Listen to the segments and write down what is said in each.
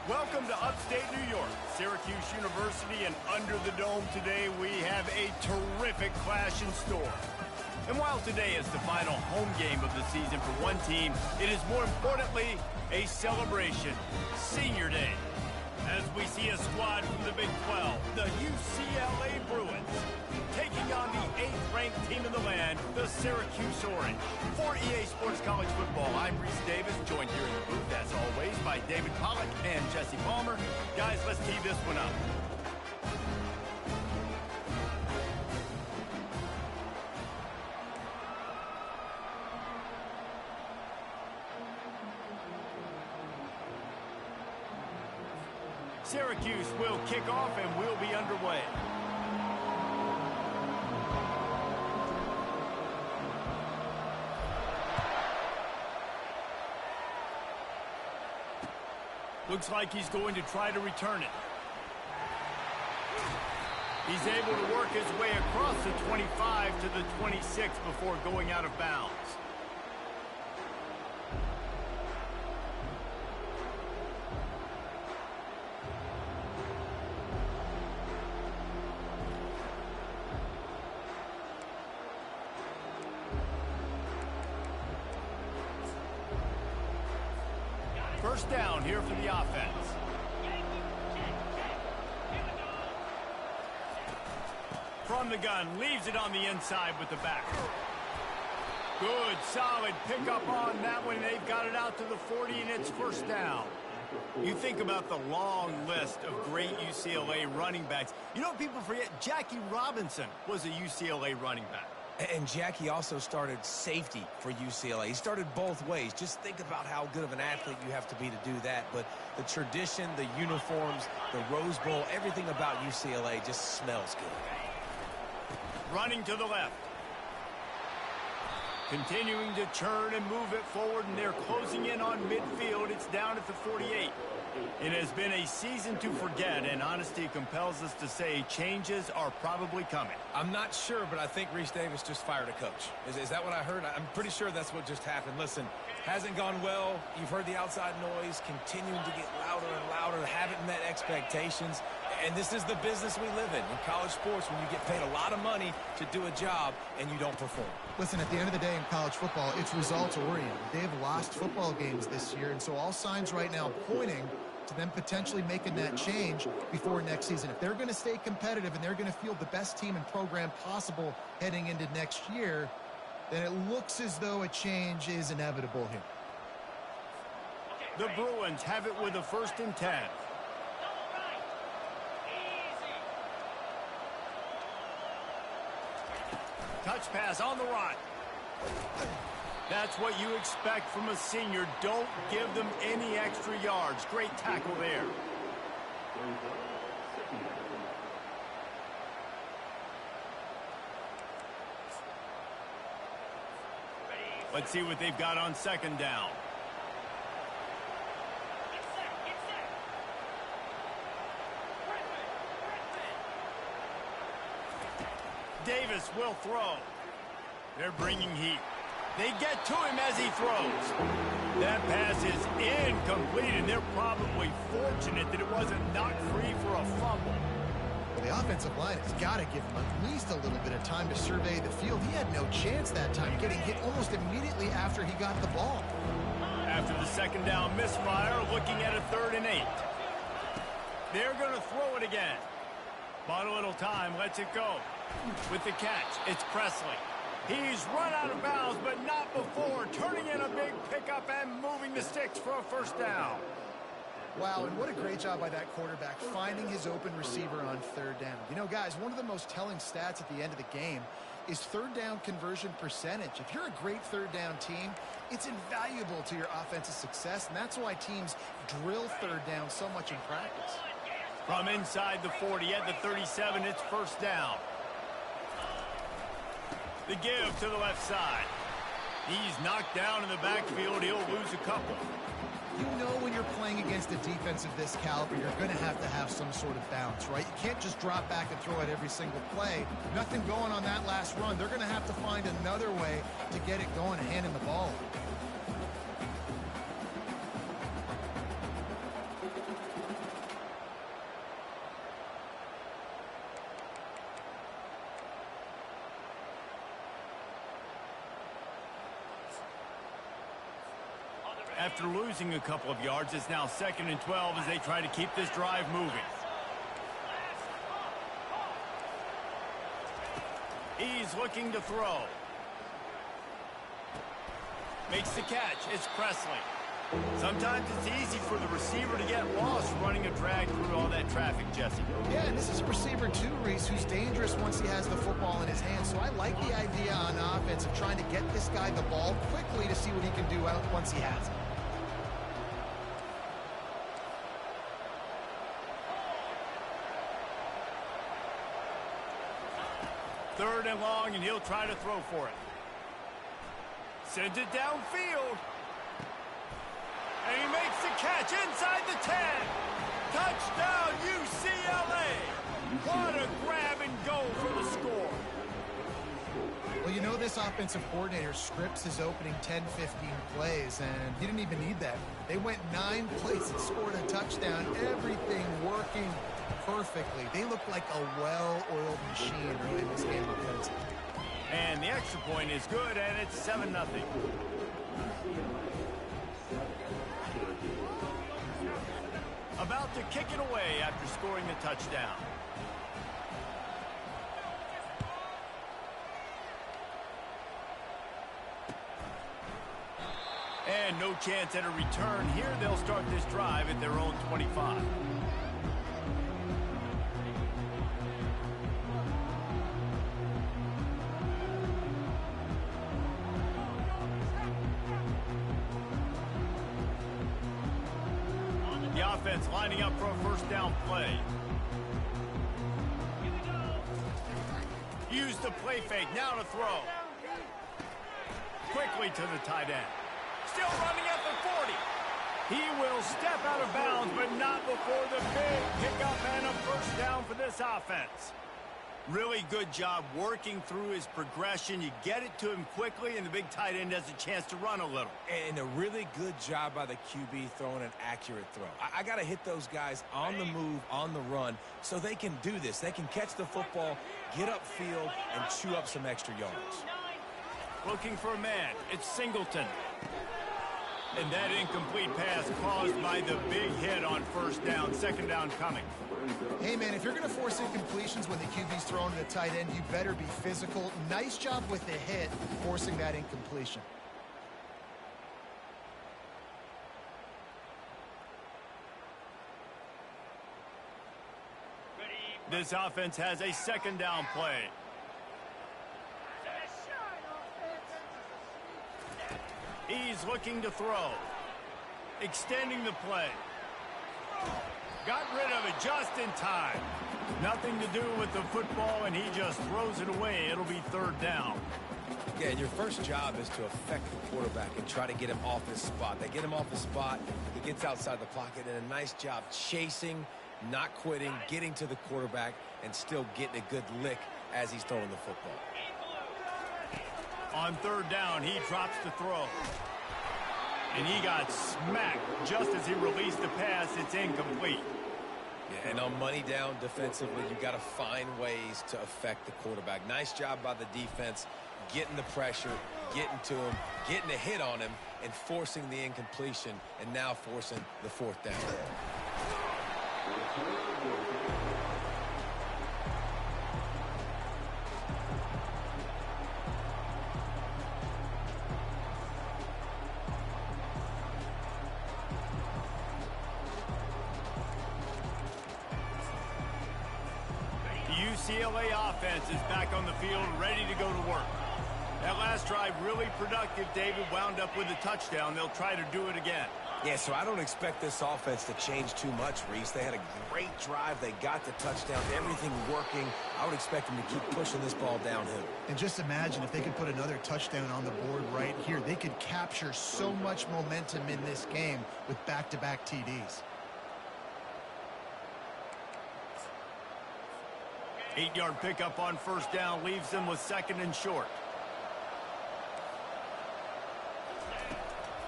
Welcome to upstate New York, Syracuse University, and under the dome today we have a terrific clash in store. And while today is the final home game of the season for one team, it is more importantly a celebration, Senior Day. As we see a squad from the Big 12, the UCLA Bruins, taking on the 8th-ranked team in the land, the Syracuse Orange. For EA Sports College Football, I'm Reese Davis, joined here in the booth, as always, by David Pollack and Jesse Palmer. Guys, let's tee this one up. Syracuse will kick off and we'll be underway. Looks like he's going to try to return it. He's able to work his way across the 25 to the 26 before going out of bounds. First down here for the offense. From the gun, leaves it on the inside with the back. Good, solid pickup on that one. They've got it out to the 40, and it's first down. You think about the long list of great UCLA running backs. You know what people forget? Jackie Robinson was a UCLA running back. And Jackie also started safety for UCLA. He started both ways. Just think about how good of an athlete you have to be to do that. But the tradition, the uniforms, the Rose Bowl, everything about UCLA just smells good. Running to the left. Continuing to churn and move it forward, and they're closing in on midfield. It's down at the 48. It has been a season to forget, and honesty compels us to say changes are probably coming. I'm not sure, but I think Reese Davis just fired a coach. Is that what I heard? I'm pretty sure that's what just happened. Listen, hasn't gone well. You've heard the outside noise, continuing to get louder and louder, haven't met expectations. And this is the business we live in college sports, when you get paid a lot of money to do a job and you don't perform. Listen, at the end of the day in college football, it's results-oriented. They've lost football games this year, and so all signs right now pointing to them potentially making that change before next season. If they're going to stay competitive and they're going to field the best team and program possible heading into next year, then it looks as though a change is inevitable here. The Bruins have it with a 1st and 10. Touch pass on the run. That's what you expect from a senior. Don't give them any extra yards. Great tackle there. Let's see what they've got on 2nd down. Davis will throw. They're bringing heat. They get to him as he throws. That pass is incomplete, and they're probably fortunate that it wasn't knocked free for a fumble. Well, the offensive line has got to give him at least a little bit of time to survey the field. He had no chance that time, getting hit almost immediately after he got the ball. After the 2nd down misfire, looking at a 3rd and 8. They're going to throw it again. Bought a little time, lets it go. With the catch, it's Presley. He's run out of bounds, but not before. Turning in a big pickup and moving the sticks for a 1st down. Wow, and what a great job by that quarterback, finding his open receiver on 3rd down. You know, guys, one of the most telling stats at the end of the game is 3rd down conversion percentage. If you're a great 3rd down team, it's invaluable to your offensive success, and that's why teams drill 3rd down so much in practice. From inside the 40 at the 37, it's 1st down. The give to the left side. He's knocked down in the backfield. He'll lose a couple. You know when you're playing against a defense of this caliber, you're going to have some sort of bounce, right? You can't just drop back and throw it every single play. Nothing going on that last run. They're going to have to find another way to get it going and handing the ball. After losing a couple of yards, it's now 2nd and 12 as they try to keep this drive moving. He's looking to throw. Makes the catch. It's Presley. Sometimes it's easy for the receiver to get lost running a drag through all that traffic, Jesse. Yeah, and this is a receiver too, Reese, who's dangerous once he has the football in his hands. So I like the idea on offense of trying to get this guy the ball quickly to see what he can do once he has it. Third and long, and he'll try to throw for it. Sends it downfield. And he makes the catch inside the 10. Touchdown, UCLA. What a grab and go for the score. Well, you know this offensive coordinator scripts his opening 10, 15 plays, and he didn't even need that. They went 9 plays and scored a touchdown. Everything working perfectly. They look like a well-oiled machine early in this game offensively. And the extra point is good, and it's 7-0. About to kick it away after scoring the touchdown. And no chance at a return here. They'll start this drive at their own 25. The offense lining up for a first down play. Use the play fake, now to throw. Quickly to the tight end. Still running at the 40. He will step out of bounds, but not before the big pickup and a first down for this offense. Really good job working through his progression. You get it to him quickly, and the big tight end has a chance to run a little. And a really good job by the QB throwing an accurate throw. I got to hit those guys on the move, on the run, so they can do this. They can catch the football, get upfield, and chew up some extra yards. Looking for a man. It's Singleton. And that incomplete pass caused by the big hit on first down. Second down coming. Hey, man, if you're going to force incompletions when the QB's thrown to the tight end, you better be physical. Nice job with the hit, forcing that incompletion. This offense has a second down play. He's looking to throw. Extending the play. Got rid of it just in time. Nothing to do with the football, and he just throws it away. It'll be third down. Yeah, and your first job is to affect the quarterback and try to get him off his spot. They get him off his spot. He gets outside the pocket, and a nice job chasing, not quitting, getting to the quarterback, and still getting a good lick as he's throwing the football. On third down, he drops to throw. And he got smacked just as he released the pass. It's incomplete. Yeah, and on money down defensively, you got to find ways to affect the quarterback. Nice job by the defense, getting the pressure, getting to him, getting a hit on him, and forcing the incompletion, and now forcing the fourth down. UCLA offense is back on the field, ready to go to work. That last drive really productive. David wound up with a touchdown. They'll try to do it again. Yeah, so I don't expect this offense to change too much, Reese. They had a great drive. They got the touchdown. Everything working. I would expect them to keep pushing this ball downhill. And just imagine if they could put another touchdown on the board right here. They could capture so much momentum in this game with back-to-back TDs. 8-yard pickup on first down leaves them with second and short.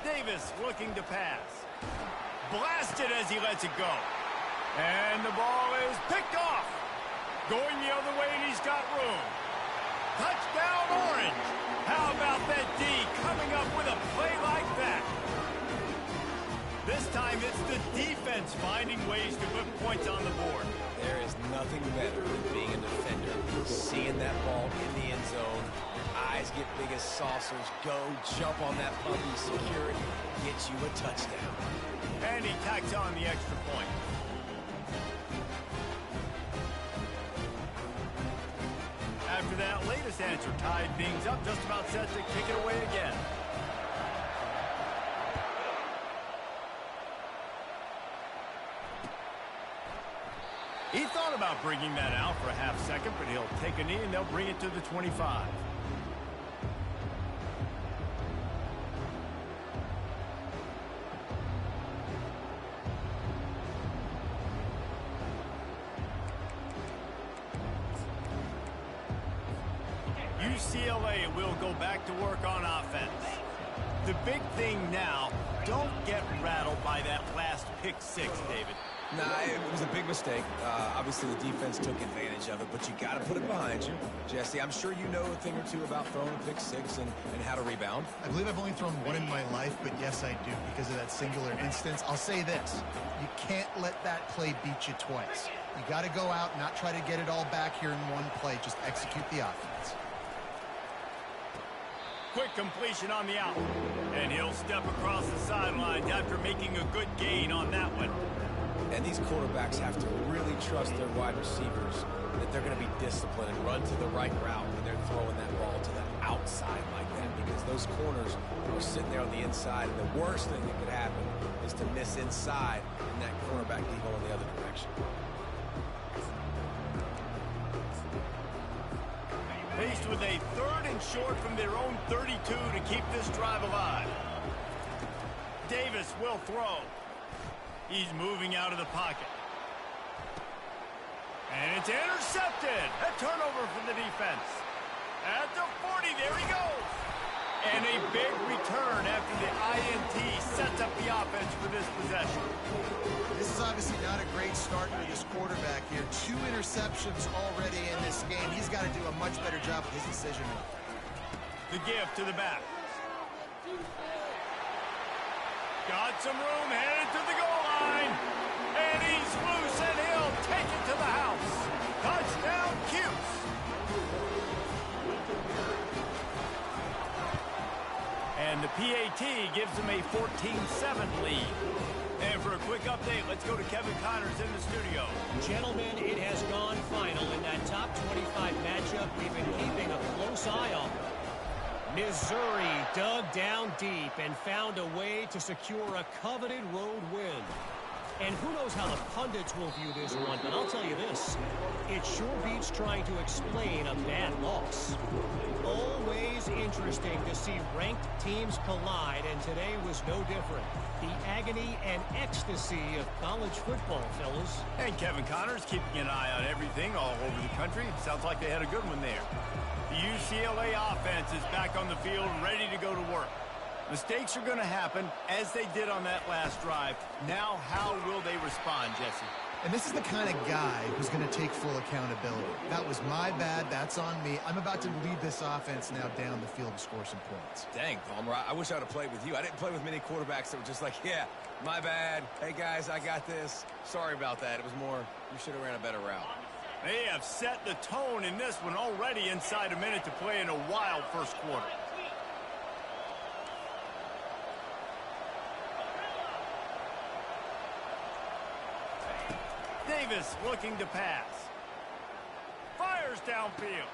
Davis looking to pass. Blasted as he lets it go. And the ball is picked off. Going the other way, and he's got room. Touchdown, Orange. How about that D coming up with a play like that? offense finding ways to put points on the board. There is nothing better than being a defender. Seeing that ball in the end zone, your eyes get big as saucers. Go jump on that puppy, secure it, get you a touchdown. And he tacks on the extra point. After that latest answer tied things up, just about set to kick it away again. He thought about bringing that out for a half second, but he'll take a knee and they'll bring it to the 25. UCLA will go back to work on offense. The big thing now, don't get rattled by that last pick six, David. Nah, it was a big mistake. Obviously, the defense took advantage of it, but you got to put it behind you. Jesse, I'm sure you know a thing or two about throwing a pick six and how to rebound. I believe I've only thrown one in my life, but yes, I do, because of that singular instance. I'll say this. You can't let that play beat you twice. You got to go out and not try to get it all back here in one play. Just execute the offense. Quick completion on the out. And he'll step across the sidelines after making a good gain on that one. And these quarterbacks have to really trust their wide receivers that they're going to be disciplined and run to the right route when they're throwing that ball to the outside like that, because those corners are sitting there on the inside, and the worst thing that could happen is to miss inside and that cornerback be going the other direction. Faced with a 3rd and short from their own 32 to keep this drive alive. Davis will throw. He's moving out of the pocket. And it's intercepted. A turnover for the defense. At the 40, there he goes. And a big return after the INT sets up the offense for this possession. This is obviously not a great start for this quarterback here. 2 interceptions already in this game. He's got to do a much better job with his decision making. The give to the back. Got some room, headed to the goal line. And he's loose, and he'll take it to the house. Touchdown, Cuse. And the PAT gives him a 14-7 lead. And for a quick update, let's go to Kevin Connors in the studio. Gentlemen, it has gone final in that top 25 matchup we've been keeping a close eye on. Missouri dug down deep and found a way to secure a coveted road win. And who knows how the pundits will view this one, but I'll tell you this. It sure beats trying to explain a bad loss. Always interesting to see ranked teams collide, and today was no different. The agony and ecstasy of college football, fellas. And Kevin Connors keeping an eye on everything all over the country. Sounds like they had a good one there. The UCLA offense is back on the field, ready to go to work. Mistakes are going to happen, as they did on that last drive. Now, how will they respond, Jesse? And this is the kind of guy who's going to take full accountability. That was my bad. That's on me. I'm about to lead this offense now down the field to score some points. Dang, Palmer, I wish I would have played with you. I didn't play with many quarterbacks that were just like, yeah, my bad. Hey, guys, I got this. Sorry about that. It was more, you should have ran a better route. They have set the tone in this one already inside a minute to play in a wild first quarter. Davis looking to pass. Fires downfield.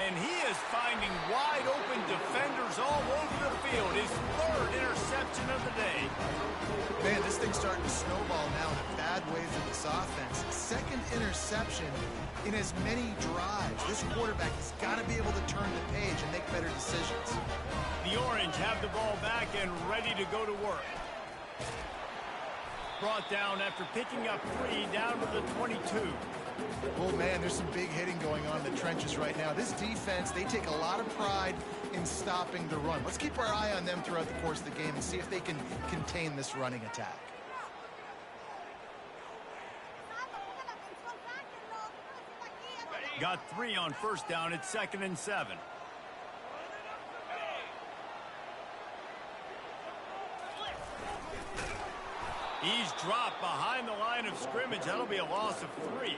And he is finding wide open defenders all over the field. His 3rd interception of the day. Man, this thing's starting to snowball now in a bad way for this offense. 2nd interception in as many drives. This quarterback has got to be able to turn the page and make better decisions. The Orange have the ball back and ready to go to work. Brought down after picking up 3 down to the 22. Oh, man, there's some big hitting going on in the trenches right now. This defense, they take a lot of pride in stopping the run. Let's keep our eye on them throughout the course of the game and see if they can contain this running attack. Got 3 on first down. It's 2nd and 7. He's dropped behind the line of scrimmage. That'll be a loss of 3.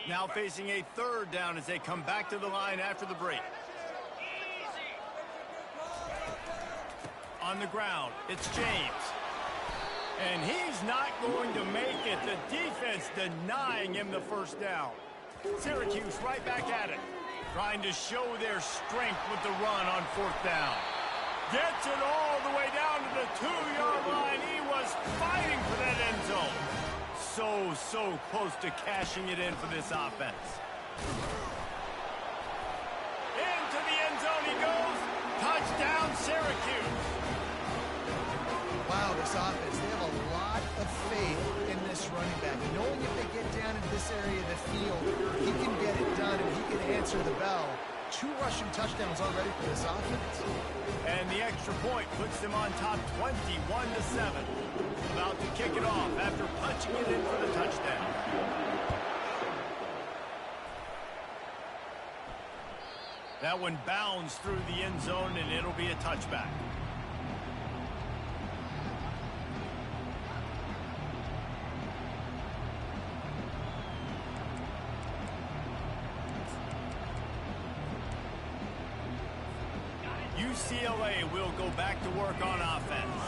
Now facing a 3rd down as they come back to the line after the break. On the ground, it's James. And he's not going to make it. The defense denying him the first down. Syracuse right back at it, trying to show their strength with the run on 4th down. Gets it all the way down to the 2-yard line. He was fighting for that end zone. So close to cashing it in for this offense. Into the end zone he goes. Touchdown, Syracuse. Wow, this offense, they have a lot of faith in this running back. Knowing if they get down into this area of the field, he can get it done and he can answer the bell. 2 rushing touchdowns already for this offense. And the extra point puts them on top 21-7. About to kick it off after punching it in for the touchdown. That one bounds through the end zone, and it'll be a touchback. UCLA will go back to work on offense.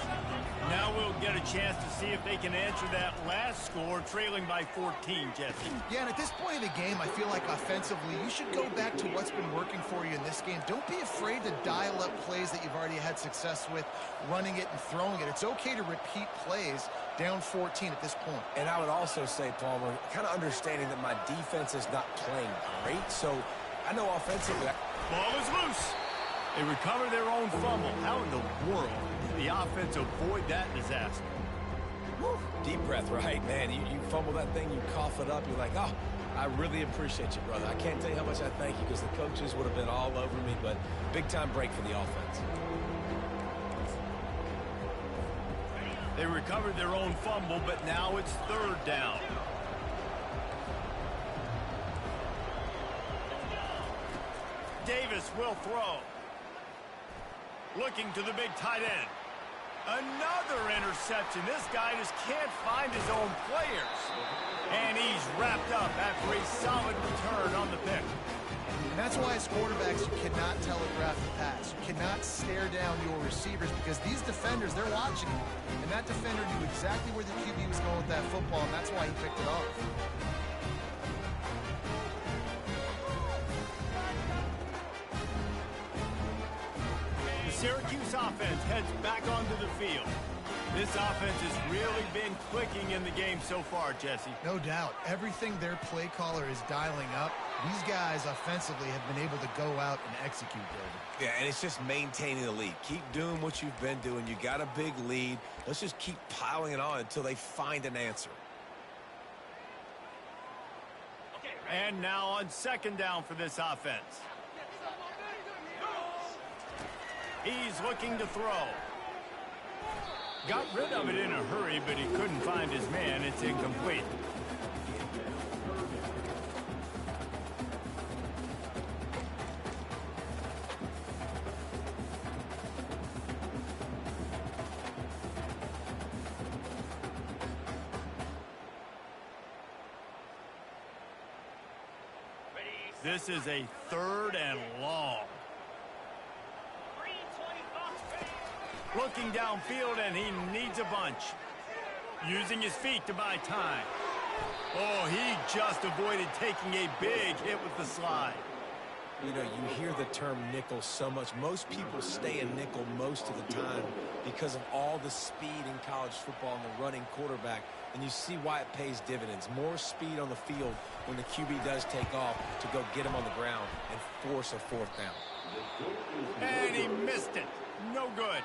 Now we'll get a chance to see if they can answer that last score, trailing by 14, Jesse. Yeah, and at this point of the game, I feel like offensively, you should go back to what's been working for you in this game. Don't be afraid to dial up plays that you've already had success with, running it and throwing it. It's okay to repeat plays down 14 at this point. And I would also say, Palmer, kind of understanding that my defense is not playing great, so I know offensively. Ball is loose. They recover their own fumble. How in the world did the offense avoid that disaster? Whew. Deep breath, right? Man, you fumble that thing, you cough it up, you're like, oh, I really appreciate you, brother. I can't tell you how much I thank you because the coaches would have been all over me, but big-time break for the offense. They recovered their own fumble, but now it's 3rd down. Davis will throw. Looking to the big tight end. Another interception. This guy just can't find his own players. And he's wrapped up after a solid return on the pick. And that's why as quarterbacks, you cannot telegraph the pass. You cannot stare down your receivers because these defenders, they're watching you. And that defender knew exactly where the QB was going with that football, and that's why he picked it off. Syracuse offense heads back onto the field. This offense has really been clicking in the game so far, Jesse. No doubt. Everything their play caller is dialing up, these guys offensively have been able to go out and execute, David. Yeah, and it's just maintaining the lead. Keep doing what you've been doing. You got a big lead. Let's just keep piling it on until they find an answer. And now on 2nd down for this offense. He's looking to throw. Got rid of it in a hurry, but he couldn't find his man. It's incomplete. This is a 3rd and long. Looking downfield, and he needs a bunch. Using his feet to buy time. Oh, he just avoided taking a big hit with the slide. You know, you hear the term nickel so much. Most people stay in nickel most of the time because of all the speed in college football and the running quarterback. And you see why it pays dividends. More speed on the field when the QB does take off to go get him on the ground and force a 4th down. And he missed it. No good.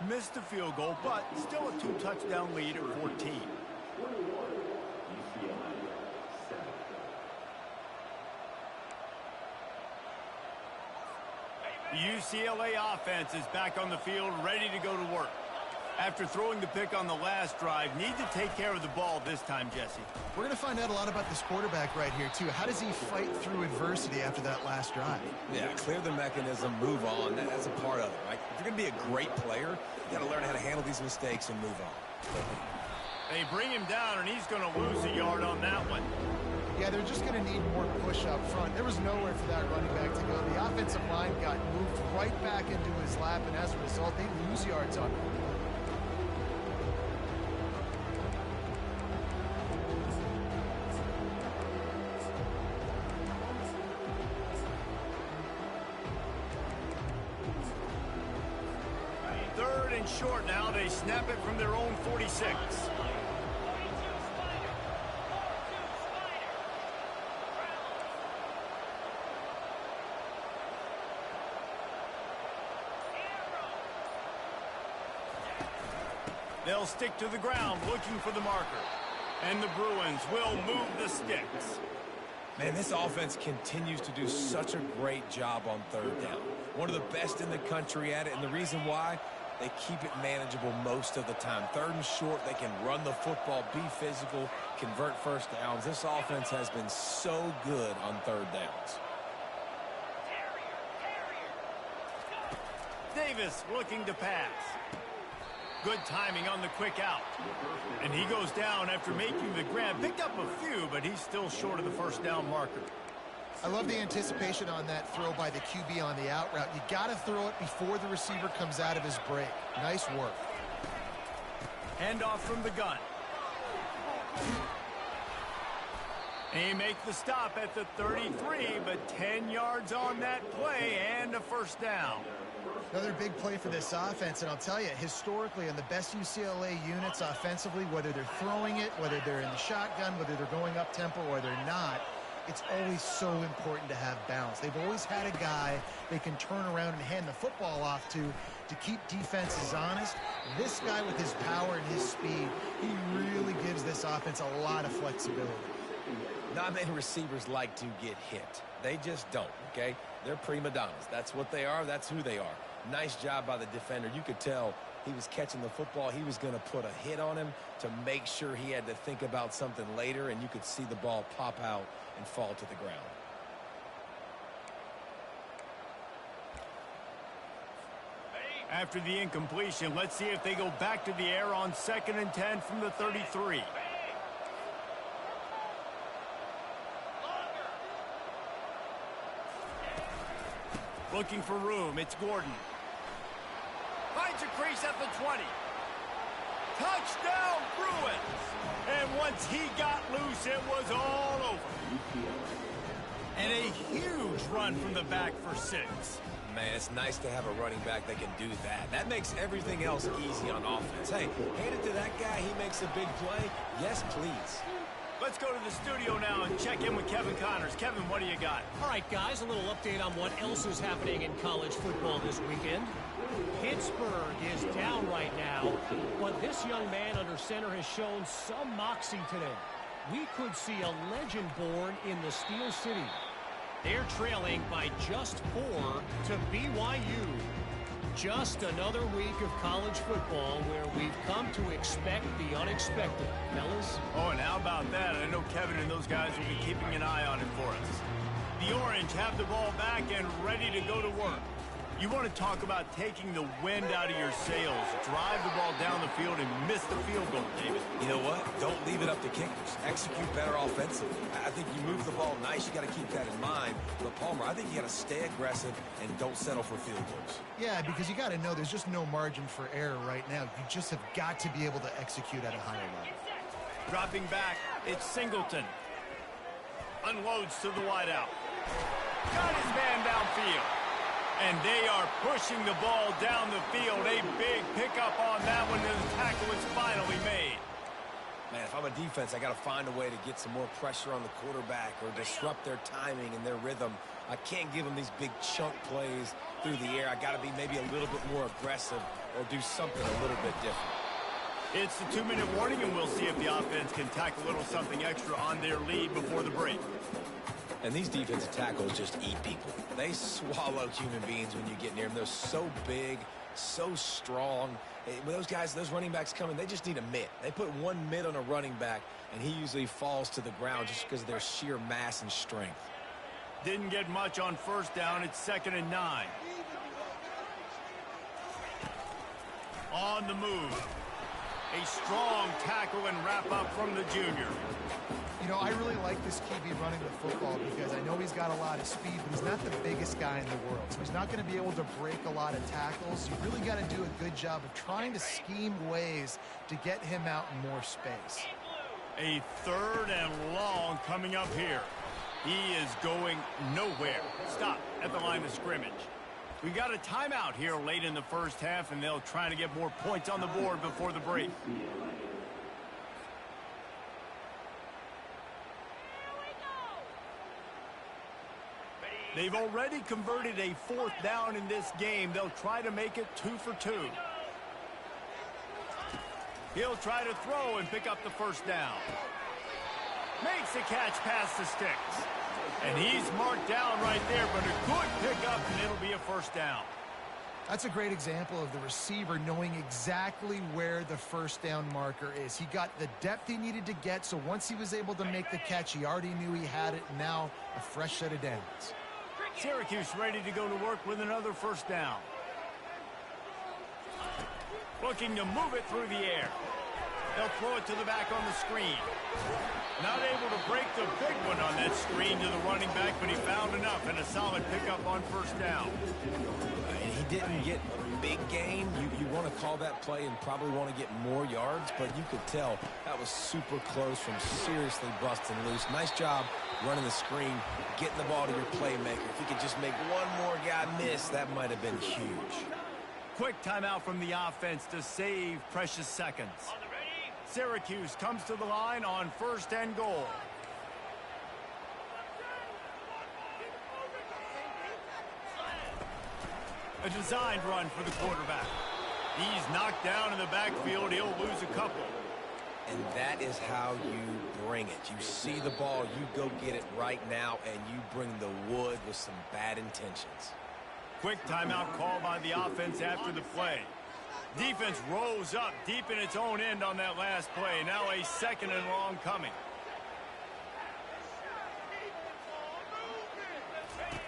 Missed the field goal, but still a 2-touchdown lead at 14. The UCLA offense is back on the field, ready to go to work. After throwing the pick on the last drive, need to take care of the ball this time, Jesse. We're going to find out a lot about this quarterback right here, too. How does he fight through adversity after that last drive? Yeah, clear the mechanism, move on. That's a part of it, right? If you're going to be a great player, you got to learn how to handle these mistakes and move on. They bring him down, and he's going to lose a yard on that one. Yeah, they're just going to need more push up front. There was nowhere for that running back to go. The offensive line got moved right back into his lap, and as a result, they lose yards on him. Third and short now. They snap it from their own 46. They'll stick to the ground looking for the marker. And the Bruins will move the sticks. Man, this offense continues to do such a great job on third down. One of the best in the country at it, and the reason why, they keep it manageable most of the time. Third and short, they can run the football, be physical, convert first downs. This offense has been so good on third downs. Davis looking to pass. Good timing on the quick out. And he goes down after making the grab. Picked up a few, but he's still short of the first down marker. I love the anticipation on that throw by the QB on the out route. You got to throw it before the receiver comes out of his break. Nice work. Handoff from the gun. They make the stop at the 33, but 10 yards on that play and a first down. Another big play for this offense, and I'll tell you, historically, on the best UCLA units offensively, whether they're throwing it, whether they're in the shotgun, whether they're going up-tempo or they're not, it's always so important to have balance. They've always had a guy they can turn around and hand the football off to keep defenses honest. This guy with his power and his speed, he really gives this offense a lot of flexibility. Not many receivers like to get hit. They just don't, okay? They're prima donnas. That's what they are. That's who they are. Nice job by the defender. You could tell he was catching the football. He was going to put a hit on him to make sure he had to think about something later, and you could see the ball pop out and fall to the ground. After the incompletion, let's see if they go back to the air on 2nd and 10 from the 33. Looking for room. It's Gordon. Finds a crease at the 20. Touchdown, Bruins! And once he got loose, it was all over. And a huge run from the back for 6. Man, it's nice to have a running back that can do that. That makes everything else easy on offense. Hey, hand it to that guy. He makes a big play. Yes, please. Let's go to the studio now and check in with Kevin Connors. Kevin, what do you got? All right, guys, a little update on what else is happening in college football this weekend. Pittsburgh is down right now, but this young man under center has shown some moxie today. We could see a legend born in the Steel City. They're trailing by just 4 to BYU. Just another week of college football where we've come to expect the unexpected, fellas. Oh, and how about that? I know Kevin and those guys will be keeping an eye on it for us. The Orange have the ball back and ready to go to work. You want to talk about taking the wind out of your sails. Drive the ball down the field and miss the field goal, David. You know what? Don't leave it up to kickers. Execute better offensively. I think you move the ball nice. You got to keep that in mind. But, Palmer, I think you got to stay aggressive and don't settle for field goals. Yeah, because you got to know there's just no margin for error right now. You just have got to be able to execute at a higher level. Dropping back, it's Singleton. Unloads to the wideout. Got his man downfield. And they are pushing the ball down the field. A big pickup on that one, and the tackle is finally made. Man, if I'm a defense, I got to find a way to get some more pressure on the quarterback or disrupt their timing and their rhythm. I can't give them these big chunk plays through the air. I got to be maybe a little bit more aggressive or do something a little bit different. It's the 2-minute warning, and we'll see if the offense can tack a little something extra on their lead before the break. And these defensive tackles just eat people. They swallow human beings when you get near them. They're so big, so strong. When those guys, those running backs come in, they just need a mitt. They put one mitt on a running back, and he usually falls to the ground just because of their sheer mass and strength. Didn't get much on first down. It's 2nd and 9. On the move. A strong tackle and wrap up from the junior. You know, I really like this QB running the football because I know he's got a lot of speed, but he's not the biggest guy in the world. So he's not going to be able to break a lot of tackles. You really got to do a good job of trying to scheme ways to get him out in more space. A 3rd and long coming up here. He is going nowhere. Stop at the line of scrimmage. We got a timeout here late in the first half, and they'll try to get more points on the board before the break. They've already converted a 4th down in this game. They'll try to make it 2 for 2. He'll try to throw and pick up the 1st down. Makes the catch past the sticks. And he's marked down right there, but a good pickup, and it'll be a 1st down. That's a great example of the receiver knowing exactly where the 1st down marker is. He got the depth he needed to get, so once he was able to make the catch, he already knew he had it. Now a fresh set of downs. Syracuse ready to go to work with another 1st down. Looking to move it through the air. They'll throw it to the back on the screen. Not able to break the big one on that screen to the running back, but he found enough and a solid pickup on 1st down. And he didn't get a big gain. You want to call that play and probably want to get more yards, but you could tell that was super close from seriously busting loose. Nice job running the screen, getting the ball to your playmaker. If he could just make one more guy miss, that might have been huge. Quick timeout from the offense to save precious seconds. Syracuse comes to the line on 1st and goal. A designed run for the quarterback. He's knocked down in the backfield. He'll lose a couple. And that is how you bring it. You see the ball, you go get it right now, and you bring the wood with some bad intentions. Quick timeout call by the offense after the play. Defense rose up deep in its own end on that last play. Now a 2nd and long coming.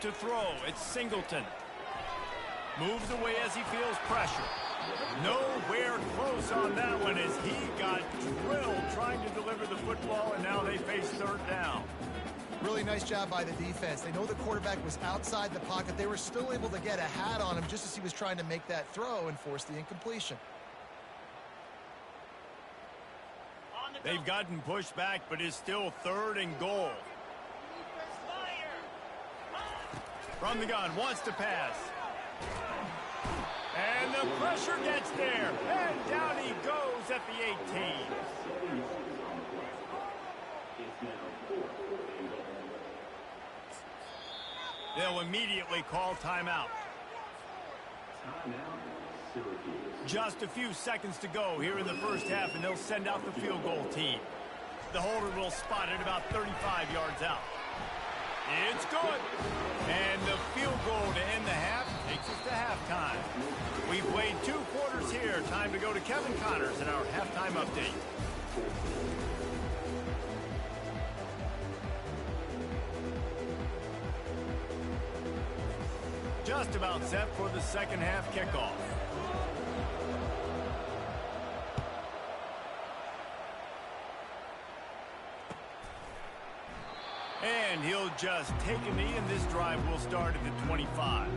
To throw, it's Singleton. Moves away as he feels pressure. Nowhere close on that one as he got drilled trying to deliver the football, and now they face 3rd down. Really nice job by the defense. They know the quarterback was outside the pocket. They were still able to get a hat on him just as he was trying to make that throw and force the incompletion. They've gotten pushed back, but it's still 3rd and goal. From the gun, wants to pass. And the pressure gets there. And down he goes at the 18. They'll immediately call timeout. Just a few seconds to go here in the first half, and they'll send out the field goal team. The holder will spot it about 35 yards out. It's good. And the field goal to end the half takes us to halftime. We've played 2 quarters here. Time to go to Kevin Connors in our halftime update. Just about set for the 2nd half kickoff. And he'll just take a knee, and this drive will start at the 25.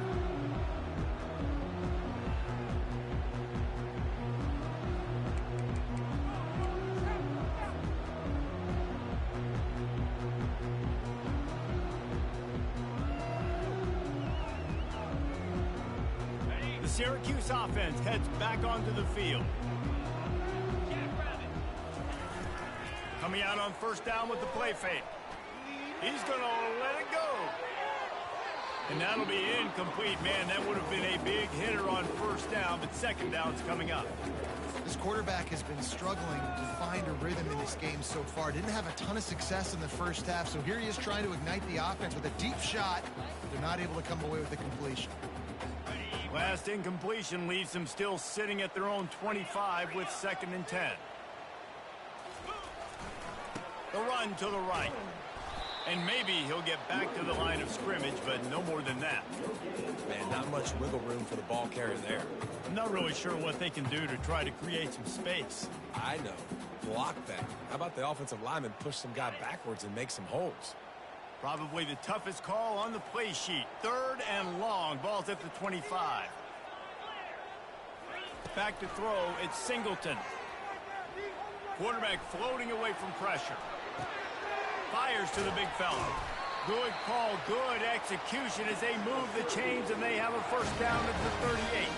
The Syracuse offense heads back onto the field. Coming out on 1st down with the play fake. He's going to let it go. And that'll be incomplete. Man, that would have been a big hitter on 1st down, but 2nd down's coming up. This quarterback has been struggling to find a rhythm in this game so far. Didn't have a ton of success in the first half, so here he is trying to ignite the offense with a deep shot. They're not able to come away with the completion. Last incompletion leaves them still sitting at their own 25 with 2nd and 10. The run to the right. And maybe he'll get back to the line of scrimmage, but no more than that. Man, not much wiggle room for the ball carrier there. I'm not really sure what they can do to try to create some space. I know. Block that. How about the offensive lineman push some guy backwards and make some holes? Probably the toughest call on the play sheet. 3rd and long. Ball's at the 25. Back to throw. It's Singleton. Quarterback floating away from pressure. Fires to the big fella. Good call, good execution as they move the chains, and they have a first down at the 38.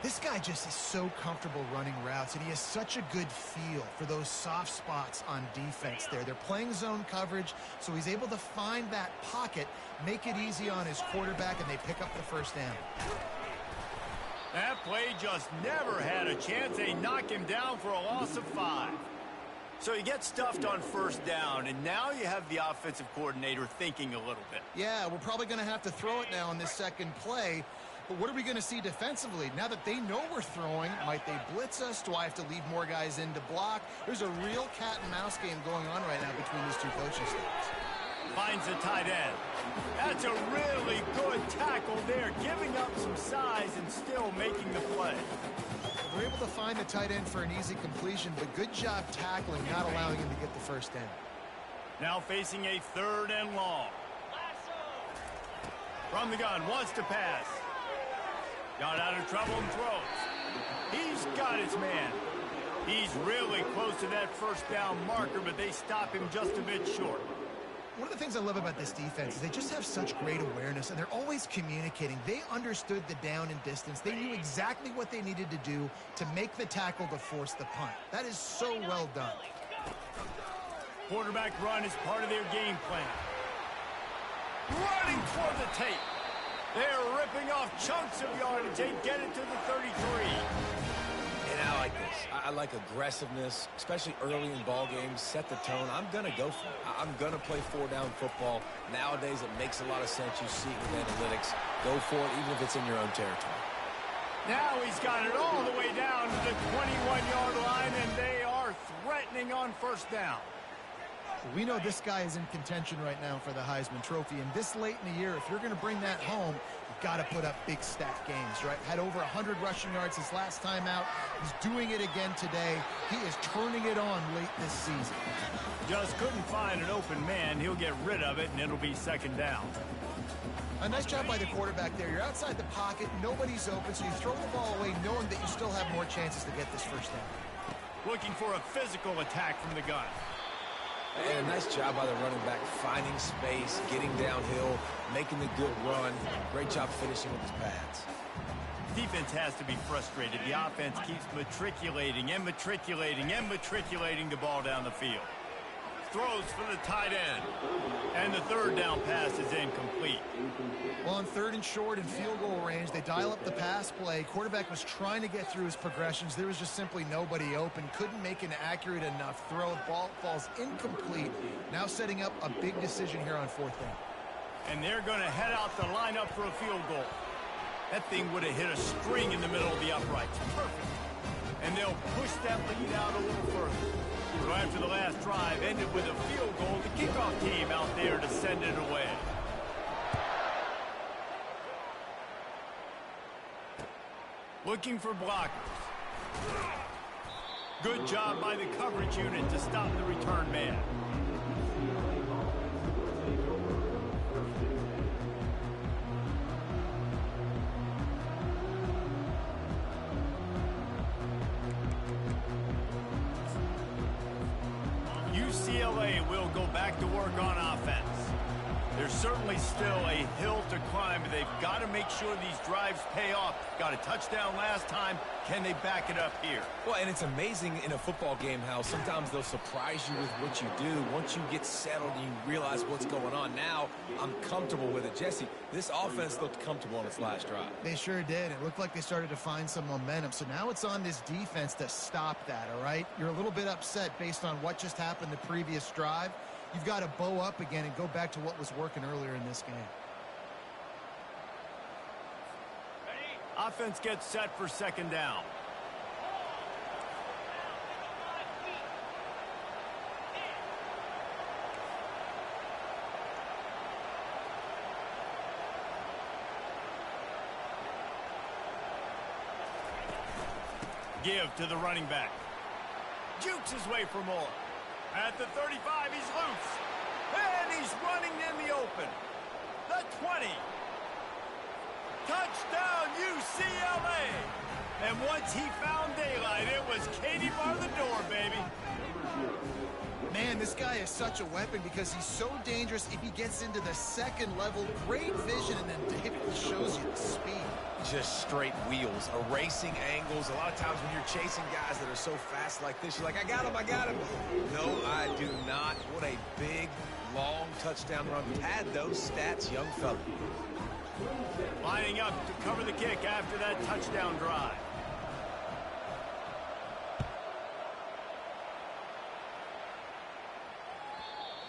This guy just is so comfortable running routes, and he has such a good feel for those soft spots on defense there. They're playing zone coverage, so he's able to find that pocket, make it easy on his quarterback, and they pick up the first down. That play just never had a chance. They knock him down for a loss of 5. So you get stuffed on first down, and now you have the offensive coordinator thinking a little bit. Yeah, we're probably going to have to throw it now in this second play. But what are we going to see defensively? Now that they know we're throwing, might they blitz us? Do I have to lead more guys in to block? There's a real cat-and-mouse game going on right now between these two coaching staffs. Finds the tight end. That's a really good tackle there, giving up some size and still making the play. They're able to find the tight end for an easy completion, but good job tackling, not allowing him to get the first down. Now facing a 3rd and long. From the gun, wants to pass. Got out of trouble and throws. He's got his man. He's really close to that first down marker, but they stop him just a bit short. One of the things I love about this defense is they just have such great awareness, and they're always communicating. They understood the down and distance. They knew exactly what they needed to do to make the tackle to force the punt. That is so well done. Quarterback run is part of their game plan. Running toward the tape. They're ripping off chunks of yardage. They get it to the 33. And I like this. I like aggressiveness, especially early in ball games. Set the tone. I'm going to go for it. I'm going to play 4-down football. Nowadays, it makes a lot of sense. You see it with analytics. Go for it, even if it's in your own territory. Now he's got it all the way down to the 21-yard line, and they are threatening on first down. We know this guy is in contention right now for the Heisman Trophy, and this late in the year, if you're going to bring that home, you've got to put up big stat games, right? Had over 100 rushing yards his last time out. He's doing it again today. He is turning it on late this season. Just couldn't find an open man. He'll get rid of it, and it'll be 2nd down. A nice job by the quarterback there. You're outside the pocket, nobody's open, so you throw the ball away knowing that you still have more chances to get this first down. Looking for a physical attack from the gun. And a nice job by the running back, finding space, getting downhill, making the good run. Great job finishing with his pads. Defense has to be frustrated. The offense keeps matriculating and matriculating and matriculating the ball down the field. Throws for the tight end. And the 3rd down pass is incomplete. Well, on 3rd and short and field goal range, they dial up the pass play. Quarterback was trying to get through his progressions. There was just simply nobody open. Couldn't make an accurate enough throw. Ball falls incomplete. Now setting up a big decision here on 4th down. And they're going to head out the lineup for a field goal. That thing would have hit a string in the middle of the uprights. Perfect. And they'll push that lead out a little further. So after the last drive ended with a field goal, the kickoff team out there to send it away. Looking for blockers. Good job by the coverage unit to stop the return man. UCLA will go back to work on offense. There's certainly still a hill to climb, but they've got to make sure these drives pay off. Got a touchdown last time. Can they back it up here? Well, and it's amazing in a football game how sometimes they'll surprise you with what you do. Once you get settled and you realize what's going on, now I'm comfortable with it. Jesse, this offense looked comfortable on its last drive. They sure did. It looked like they started to find some momentum. So now it's on this defense to stop that, all right? You're a little bit upset based on what just happened the previous drive. You've got to bow up again and go back to what was working earlier in this game. Offense gets set for second down. Give to the running back. Jukes his way for more. At the 35, he's loose. And he's running in the open. The 20. Touchdown, UCLA. And once he found daylight, it was Katie bar the door, baby. Man, this guy is such a weapon because he's so dangerous if he gets into the second level. Great vision, and then David shows you the speed. Just straight wheels, erasing angles. A lot of times when you're chasing guys that are so fast like this, you're like, I got him, I got him. No, I do not. What a big, long touchdown run. Pad those stats, young fella. Lining up to cover the kick after that touchdown drive.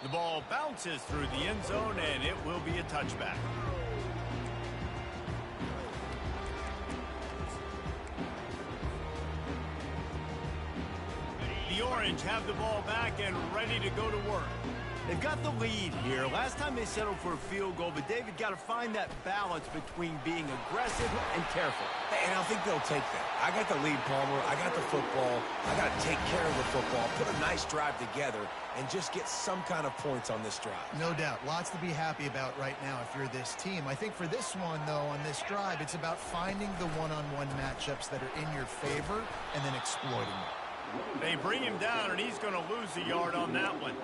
The ball bounces through the end zone, and it will be a touchback. The Orange have the ball back and ready to go to work. They've got the lead here. Last time they settled for a field goal, but David got to find that balance between being aggressive and careful. And I think they'll take that. I got the lead, Palmer. I got the football. I got to take care of the football, put a nice drive together, and just get some kind of points on this drive. No doubt. Lots to be happy about right now if you're this team. I think for this one, though, on this drive, it's about finding the one-on-one matchups that are in your favor and then exploiting them. They bring him down, and he's going to lose a yard on that one.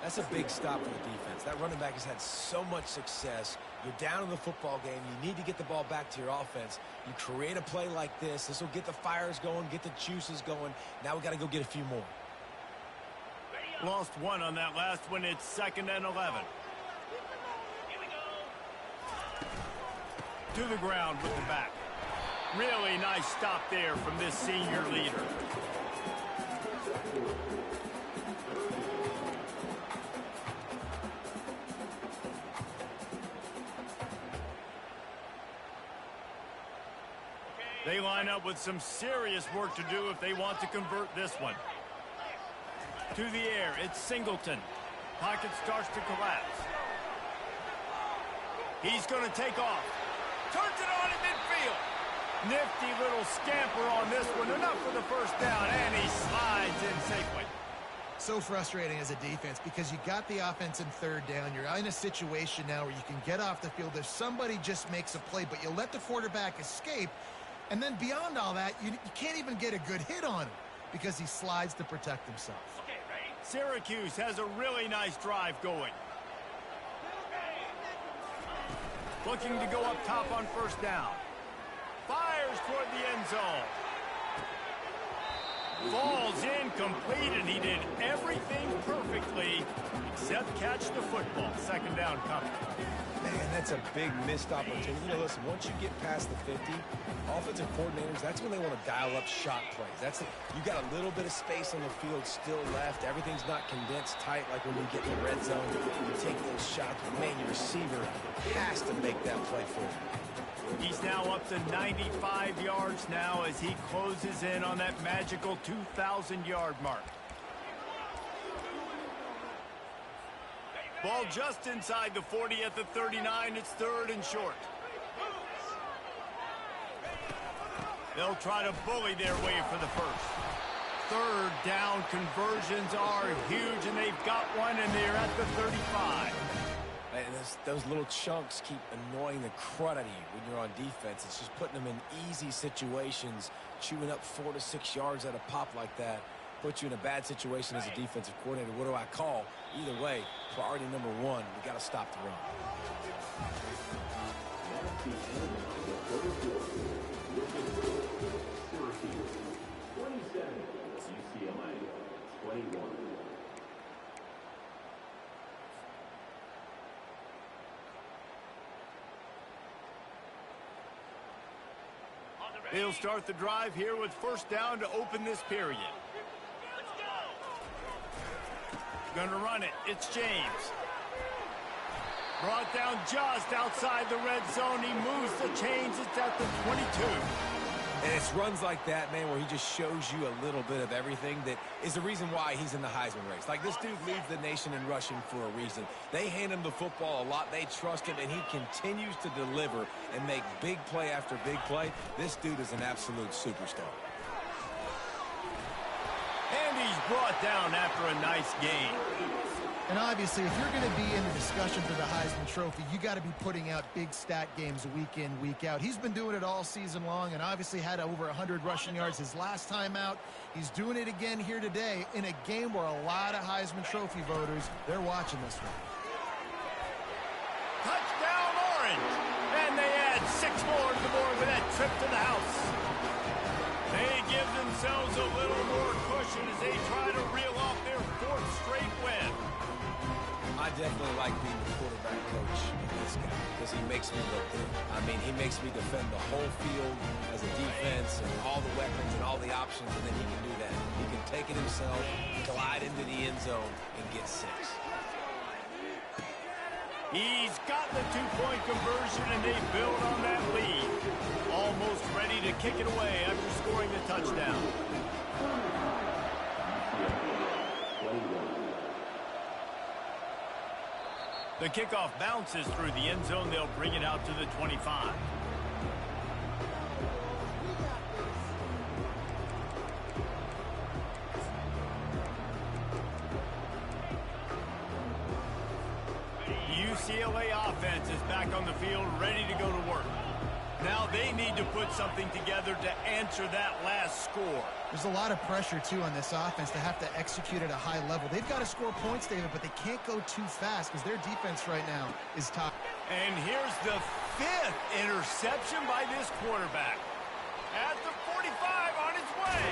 That's a big stop for the defense. That running back has had so much success. You're down in the football game. You need to get the ball back to your offense. You create a play like this. This will get the fires going, get the juices going. Now we got to go get a few more. Lost one on that last one. It's 2nd and 11. To the ground with the back. Really nice stop there from this senior leader. They line up with some serious work to do if they want to convert this one. To the air, it's Singleton. Pocket starts to collapse. He's going to take off. Turns it on in midfield. Nifty little scamper on this one. Enough for the first down, and he slides in safely. So frustrating as a defense because you got the offense in 3rd down. You're in a situation now where you can get off the field if somebody just makes a play, but you let the quarterback escape. And then beyond all that, you can't even get a good hit on him because he slides to protect himself. Okay, ready? Syracuse has a really nice drive going. Looking to go up top on 1st down. Fires toward the end zone. Falls incomplete, and he did everything perfectly except catch the football. 2nd down coming. Man, that's a big missed opportunity. You know, listen, once you get past the 50, offensive coordinators, that's when they want to dial up shot plays. You got a little bit of space on the field still left. Everything's not condensed tight like when you get in the red zone. You take those shots, but man, your receiver has to make that play for you. He's now up to 95 yards now as he closes in on that magical 2,000-yard mark. Ball just inside the 40 at the 39. It's 3rd and short. They'll try to bully their way for the first. 3rd down conversions are huge, and they've got one, and they're at the 35. And those little chunks keep annoying the crud out of you when you're on defense. It's just putting them in easy situations, chewing up 4 to 6 yards at a pop like that. puts you in a bad situation as a defensive coordinator. What do I call? Either way, priority number one, we got to stop the run. Syracuse, 27, UCLA, 21. They'll start the drive here with first down to open this period. Gonna run it. It's James. Brought down just outside the red zone. He moves the chains. It's at the 22. And it's runs like that, man, where he just shows you a little bit of everything that is the reason why he's in the Heisman race. Like, this dude leads the nation in rushing for a reason. They hand him the football a lot. They trust him, and he continues to deliver and make big play after big play. This dude is an absolute superstar. And he's brought down after a nice game. And obviously, if you're going to be in the discussion for the Heisman Trophy, you got to be putting out big stat games week in, week out. He's been doing it all season long and obviously had over 100 rushing yards his last time out. He's doing it again here today in a game where a lot of Heisman Trophy voters, they're watching this one. Touchdown, Orange! And they add 6 more to the board with that trip to the house. They give themselves a little more cushion as they try to reel off their 4th straight win. I definitely like being the quarterback coach of this guy because he makes me look good. I mean, he makes me defend the whole field as a defense and all the weapons and all the options, and then he can do that. He can take it himself, glide into the end zone, and get 6. He's got the 2-point conversion, and they build on that lead. Almost ready to kick it away after scoring the touchdown. The kickoff bounces through the end zone. They'll bring it out to the 25. UCLA offense is back on the field, ready to go to work. Now they need to put something together to answer that last score. There's a lot of pressure, too, on this offense to have to execute at a high level. They've got to score points, David, but they can't go too fast because their defense right now is top. And here's the 5th interception by this quarterback. At the 45 on his way.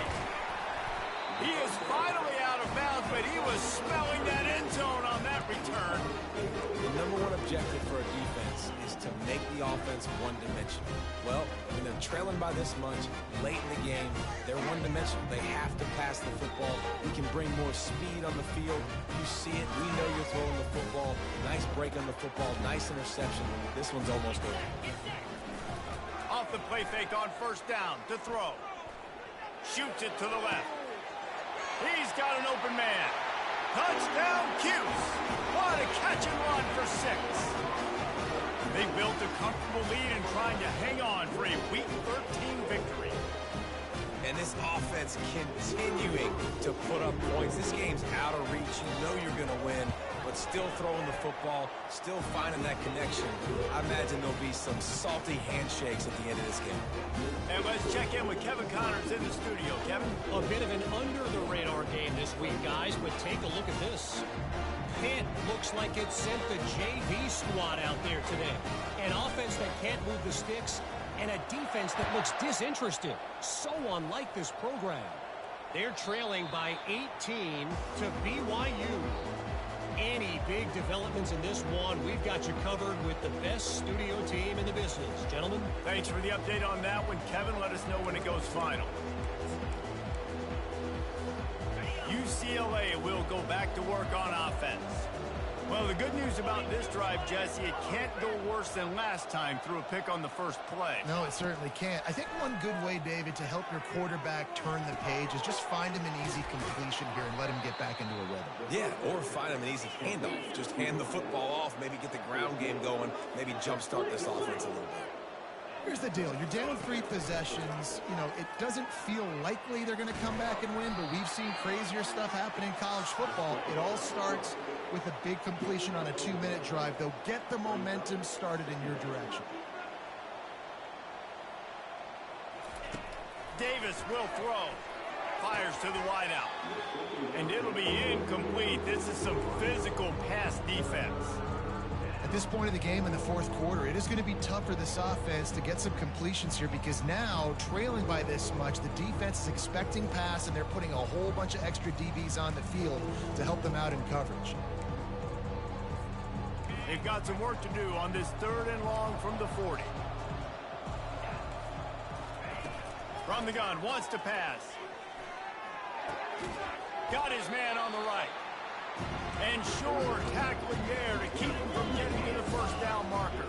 He is finally out of bounds, but he was smelling that end zone on that return. The number one objective for a defense is to make the offense one-dimensional. Well, when they're trailing by this much, late in the game, they're one-dimensional. They have to pass the football. You can bring more speed on the field. You see it. We know you're throwing the football. Nice break on the football. Nice interception. This one's almost over. Off the play fake on first down to throw. Shoots it to the left. He's got an open man. Touchdown, Cuse. What a catch and run for 6. They built a comfortable lead and trying to hang on for a Week 13 victory. And this offense continuing to put up points. This game's out of reach. You know you're going to win, but still throwing the football, still finding that connection. I imagine there'll be some salty handshakes at the end of this game. And let's check in with Kevin Connors in the studio. Kevin? A bit of an under-the-radar game this week, guys, but take a look at this. Pitt looks like it sent the JV squad out there today. An offense that can't move the sticks, and a defense that looks disinterested. So unlike this program. They're trailing by 18 to BYU. Any big developments in this one, we've got you covered with the best studio team in the business. Gentlemen. Thanks for the update on that one, Kevin. Let us know when it goes final. UCLA will go back to work on offense. Well, the good news about this drive, Jesse, it can't go worse than last time through a pick on the first play. No, it certainly can't. I think one good way, David, to help your quarterback turn the page is just find him an easy completion here and let him get back into a rhythm. Yeah, or find him an easy handoff. Just hand the football off, maybe get the ground game going, maybe jumpstart this offense a little bit. Here's the deal. You're down 3 possessions. You know, it doesn't feel likely they're going to come back and win, but we've seen crazier stuff happen in college football. It all starts with a big completion on a 2-minute drive. They'll get the momentum started in your direction. Davis will throw. fires to the wideout. And it'll be incomplete. This is some physical pass defense. At this point of the game in the fourth quarter, it is going to be tough for this offense to get some completions here because now, trailing by this much, the defense is expecting pass, and they're putting a whole bunch of extra DBs on the field to help them out in coverage. They've got some work to do on this 3rd and long from the 40. From the gun, wants to pass. Got his man on the right. And Shore tackling there to keep him from getting to the first down marker.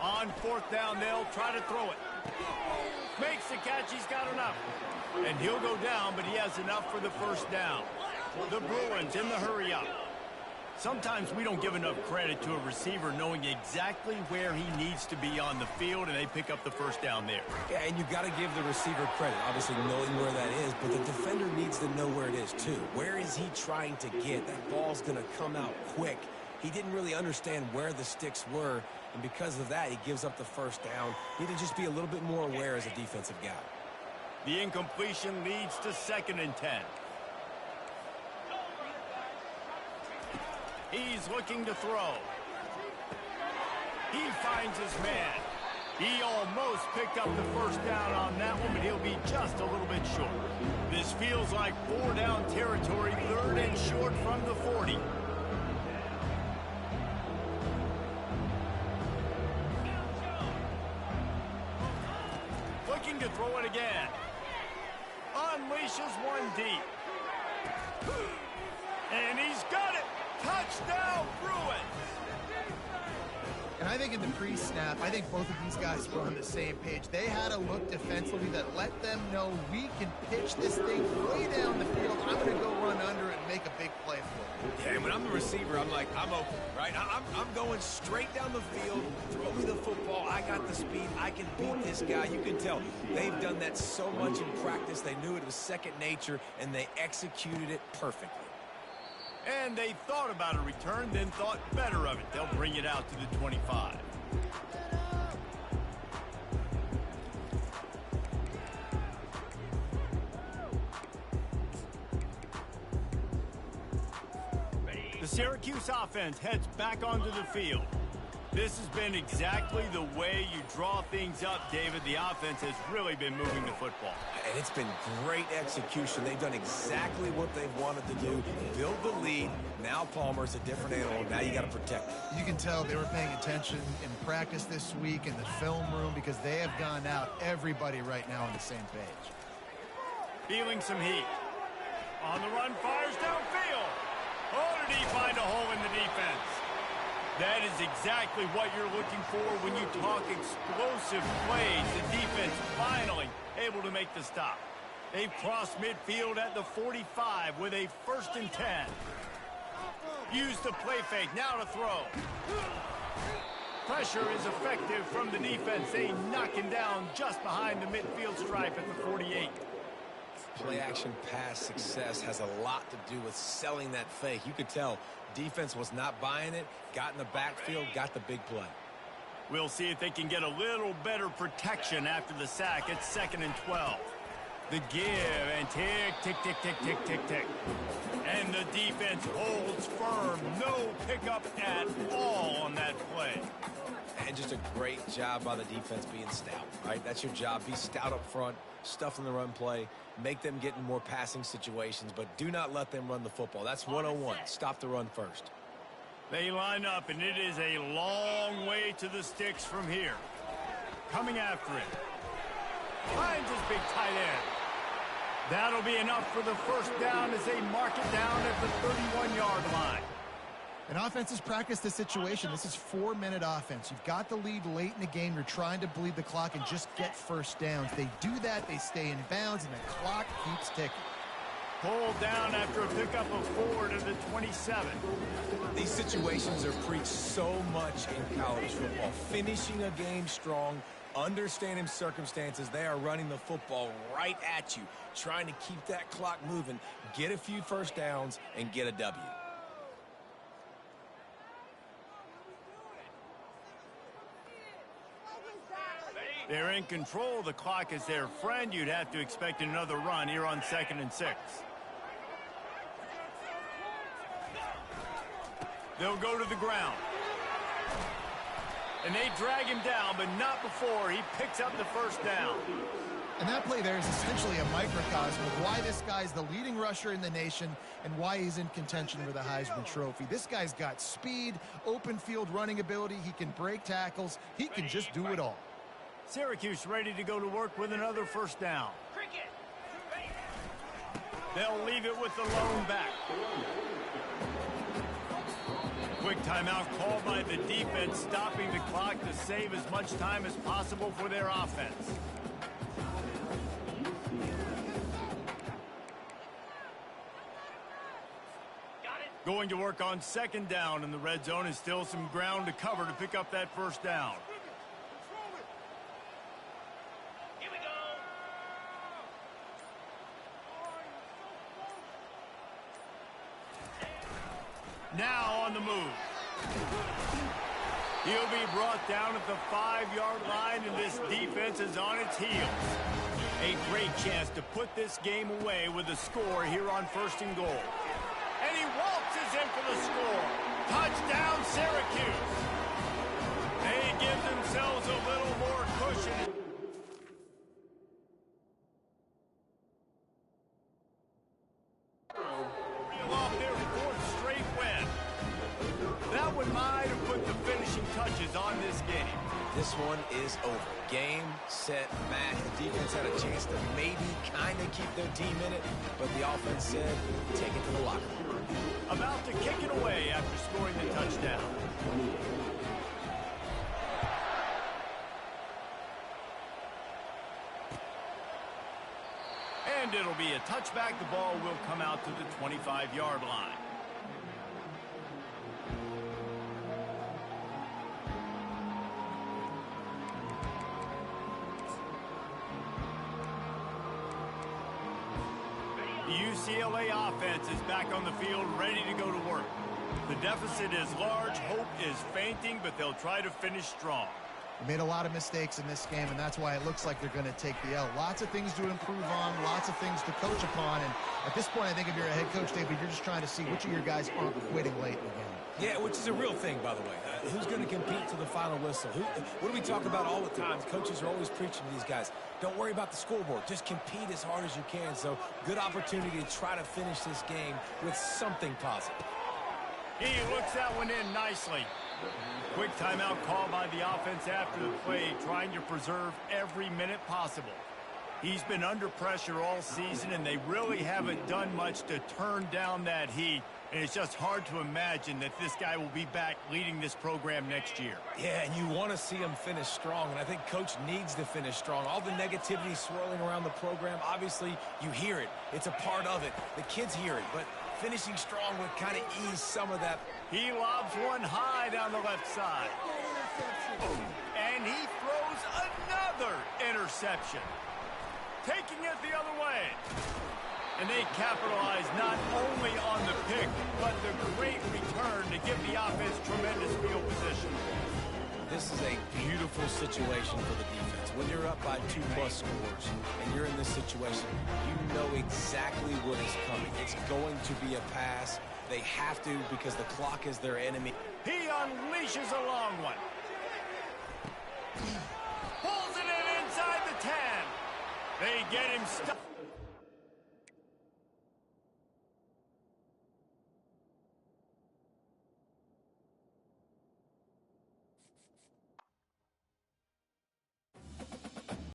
On 4th down, they'll try to throw it. Makes the catch, he's got enough. And he'll go down, but he has enough for the first down. The Bruins in the hurry-up. Sometimes we don't give enough credit to a receiver knowing exactly where he needs to be on the field, and they pick up the first down there. Yeah, and you've got to give the receiver credit, obviously knowing where that is, but the defender needs to know where it is too. Where is he trying to get? That ball's going to come out quick. He didn't really understand where the sticks were, and because of that, he gives up the first down. Need to just be a little bit more aware as a defensive guy. The incompletion leads to 2nd and 10. He's looking to throw. He finds his man. He almost picked up the first down on that one, but he'll be just a little bit short. This feels like 4-down territory, 3rd and short from the 40. Looking to throw it again. Unleashes one deep. And he's got it. Touchdown, Bruins! And I think in the pre-snap, I think both of these guys were on the same page. They had a look defensively that let them know we can pitch this thing way down the field. I'm going to go run under it and make a big play for it. Yeah, and when I'm the receiver, I'm like, I'm open, right? I'm going straight down the field. Throw me the football. I got the speed. I can beat this guy. You can tell they've done that so much in practice. They knew it was second nature, and they executed it perfectly. And they thought about a return, then thought better of it. They'll bring it out to the 25. The Syracuse offense heads back onto the field. This has been exactly the way you draw things up, David. The offense has really been moving the football. And it's been great execution. They've done exactly what they've wanted to do. Build the lead. Now Palmer's a different animal. Now you got to protect him. You can tell they were paying attention in practice this week in the film room because they have gone out, everybody right now on the same page. Feeling some heat. On the run, fires downfield. Oh, did he find a hole in the defense? That is exactly what you're looking for when you talk explosive plays. The defense finally able to make the stop. They've crossed midfield at the 45 with a 1st and 10. Use the play fake, now to throw. Pressure is effective from the defense. They knock him down just behind the midfield stripe at the 48. Play-action pass success has a lot to do with selling that fake. You could tell defense was not buying it, got in the backfield, got the big play. We'll see if they can get a little better protection after the sack. It's 2nd and 12. The give and tick, tick, tick, tick, tick, tick, tick. And the defense holds firm. No pickup at all on that play. And just a great job by the defense being stout, right? That's your job. Be stout up front, stuff in the run play, make them get in more passing situations, but do not let them run the football. That's 101. Stop the run first. They line up, and it is a long way to the sticks from here. Coming after it. Finds his big tight end. That'll be enough for the first down as they mark it down at the 31-yard line. And offense has practiced this situation. This is 4-minute offense. You've got the lead late in the game. You're trying to bleed the clock and just get first downs. They do that, they stay in bounds, and the clock keeps ticking. Pulled down after a pickup of 4 to the 27. These situations are preached so much in college football. Finishing a game strong, understanding circumstances. They are running the football right at you, trying to keep that clock moving, get a few first downs, and get a W. They're in control. The clock is their friend. You'd have to expect another run here on 2nd and 6. They'll go to the ground. And they drag him down, but not before he picks up the first down. And that play there is essentially a microcosm of why this guy's the leading rusher in the nation and why he's in contention for the Heisman Trophy. This guy's got speed, open field running ability. He can break tackles. He can just do it all. Syracuse ready to go to work with another first down. They'll leave it with the lone back. Quick timeout called by the defense, stopping the clock to save as much time as possible for their offense. Going to work on 2nd down in the red zone, and still some ground to cover to pick up that first down. Here we go. Now on the move. He'll be brought down at the 5-yard line, and this defense is on its heels. A great chance to put this game away with a score here on 1st and goal. And he waltzes in for the score. Touchdown, Syracuse. They give themselves a little more cushion. Reel off their 4th straight win. That one might have put the finishing touches on this game. This one is over. Game, set, match. The defense had a chance to maybe kind of keep their team in it, but the offense said, take it to the locker room. About to kick it away after scoring the touchdown. And it'll be a touchback. The ball will come out to the 25-yard line. The UCLA offense is back on the field, ready to go to work. The deficit is large, hope is fainting, but they'll try to finish strong. They made a lot of mistakes in this game, and that's why it looks like they're going to take the L. Lots of things to improve on, lots of things to coach upon, and at this point, I think if you're a head coach, David, you're just trying to see which of your guys aren't quitting late in the game. Yeah, which is a real thing, by the way. Who's going to compete to the final whistle? What do we talk about all the time? Coaches are always preaching to these guys. Don't worry about the scoreboard. Just compete as hard as you can. So, good opportunity to try to finish this game with something positive. He looks that one in nicely. Quick timeout called by the offense after the play, trying to preserve every minute possible. He's been under pressure all season, and they really haven't done much to turn down that heat. And it's just hard to imagine that this guy will be back leading this program next year. Yeah, and you want to see him finish strong, and I think Coach needs to finish strong. All the negativity swirling around the program, obviously, you hear it. It's a part of it. The kids hear it, but finishing strong would kind of ease some of that. He lobs one high down the left side. And he throws another interception, taking it the other way. And they capitalize not only on the pick, but the great return to give the offense tremendous field position. This is a beautiful situation for the defense. When you're up by 2+ scores and you're in this situation, you know exactly what is coming. It's going to be a pass. They have to because the clock is their enemy. He unleashes a long one. Pulls it in inside the 10. They get him stuck.